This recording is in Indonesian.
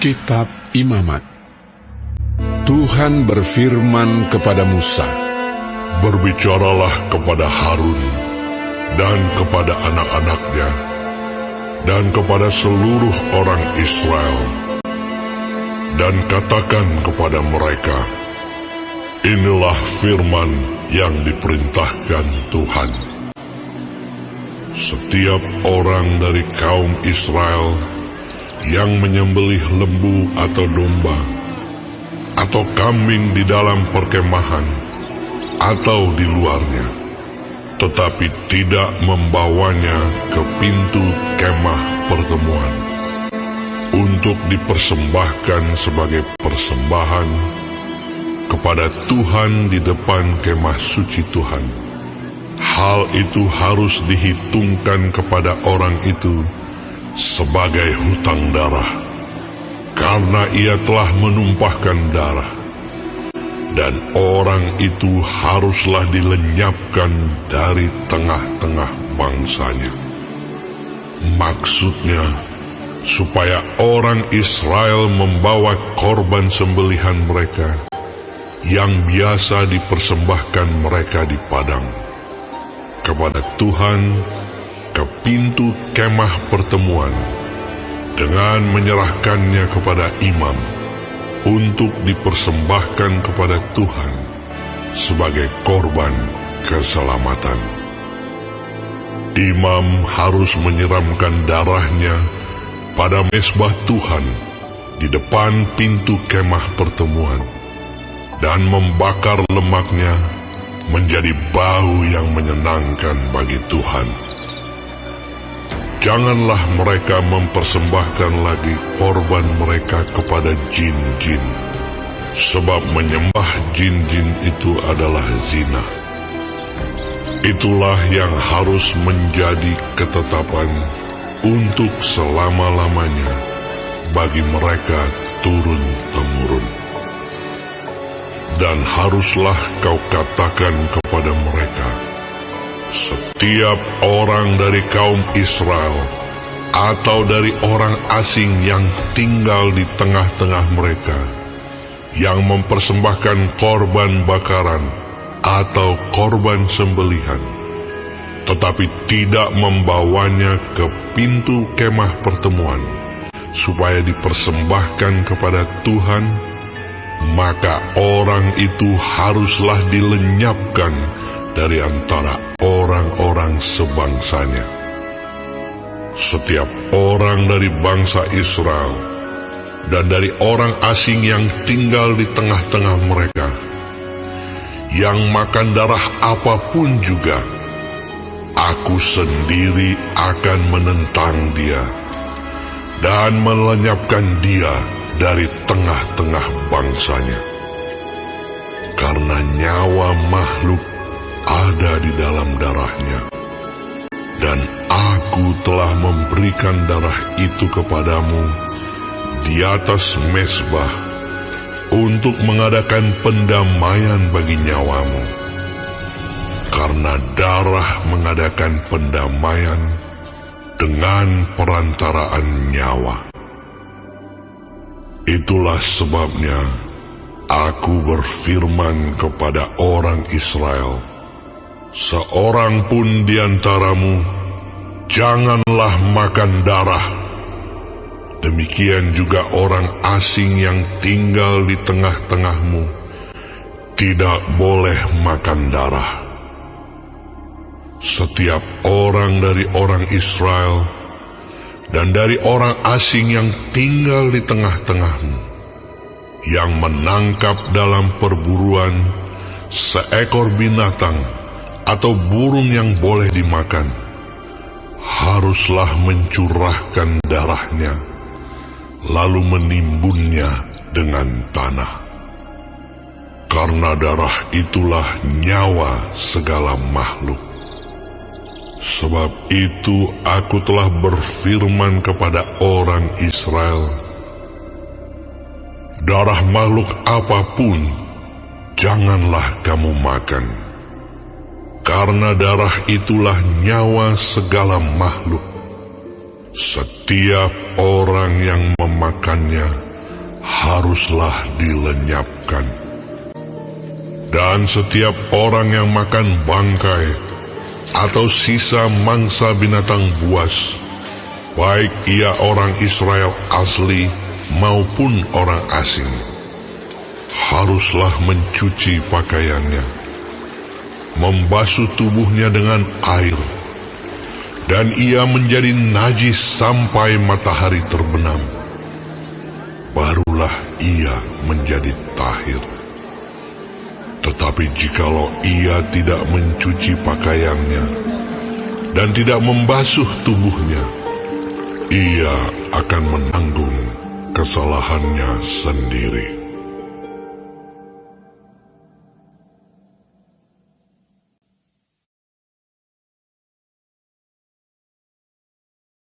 Kitab Imamat. Tuhan berfirman kepada Musa, "Berbicaralah kepada Harun dan kepada anak-anaknya dan kepada seluruh orang Israel, dan katakan kepada mereka, inilah firman yang diperintahkan Tuhan. Setiap orang dari kaum Israel yang menyembelih lembu atau domba atau kambing di dalam perkemahan atau di luarnya, tetapi tidak membawanya ke pintu kemah pertemuan untuk dipersembahkan sebagai persembahan kepada Tuhan di depan kemah suci Tuhan, hal itu harus dihitungkan kepada orang itu sebagai hutang darah, karena ia telah menumpahkan darah, dan orang itu haruslah dilenyapkan dari tengah-tengah bangsanya." Maksudnya, supaya orang Israel membawa korban sembelihan mereka yang biasa dipersembahkan mereka di padang kepada Tuhan ke pintu kemah pertemuan, dengan menyerahkannya kepada imam untuk dipersembahkan kepada Tuhan sebagai korban keselamatan. Imam harus menyiramkan darahnya pada mezbah Tuhan di depan pintu kemah pertemuan, dan membakar lemaknya menjadi bau yang menyenangkan bagi Tuhan. Janganlah mereka mempersembahkan lagi korban mereka kepada jin-jin, sebab menyembah jin-jin itu adalah zina. Itulah yang harus menjadi ketetapan untuk selama-lamanya bagi mereka turun-temurun. Dan haruslah kau katakan kepada mereka, setiap orang dari kaum Israel atau dari orang asing yang tinggal di tengah-tengah mereka, yang mempersembahkan korban bakaran atau korban sembelihan, tetapi tidak membawanya ke pintu kemah pertemuan supaya dipersembahkan kepada Tuhan, maka orang itu haruslah dilenyapkan dari antara orang-orang sebangsanya. Setiap orang dari bangsa Israel dan dari orang asing yang tinggal di tengah-tengah mereka, yang makan darah apapun juga, aku sendiri akan menentang dia dan melenyapkan dia dari tengah-tengah bangsanya. Karena nyawa makhluk ada di dalam darahnya, dan aku telah memberikan darah itu kepadamu di atas mezbah untuk mengadakan pendamaian bagi nyawamu, karena darah mengadakan pendamaian dengan perantaraan nyawa. Itulah sebabnya aku berfirman kepada orang Israel, seorang pun di antaramu janganlah makan darah. Demikian juga orang asing yang tinggal di tengah-tengahmu tidak boleh makan darah. Setiap orang dari orang Israel dan dari orang asing yang tinggal di tengah-tengahmu, yang menangkap dalam perburuan seekor binatang atau burung yang boleh dimakan, haruslah mencurahkan darahnya, lalu menimbunnya dengan tanah. Karena darah itulah nyawa segala makhluk. Sebab itu aku telah berfirman kepada orang Israel, darah makhluk apapun janganlah kamu makan, karena darah itulah nyawa segala makhluk. Setiap orang yang memakannya haruslah dilenyapkan. Dan setiap orang yang makan bangkai atau sisa mangsa binatang buas, baik ia orang Israel asli maupun orang asing, haruslah mencuci pakaiannya, membasuh tubuhnya dengan air, dan ia menjadi najis sampai matahari terbenam. Barulah ia menjadi tahir. Tetapi jikalau ia tidak mencuci pakaiannya dan tidak membasuh tubuhnya, ia akan menanggung kesalahannya sendiri.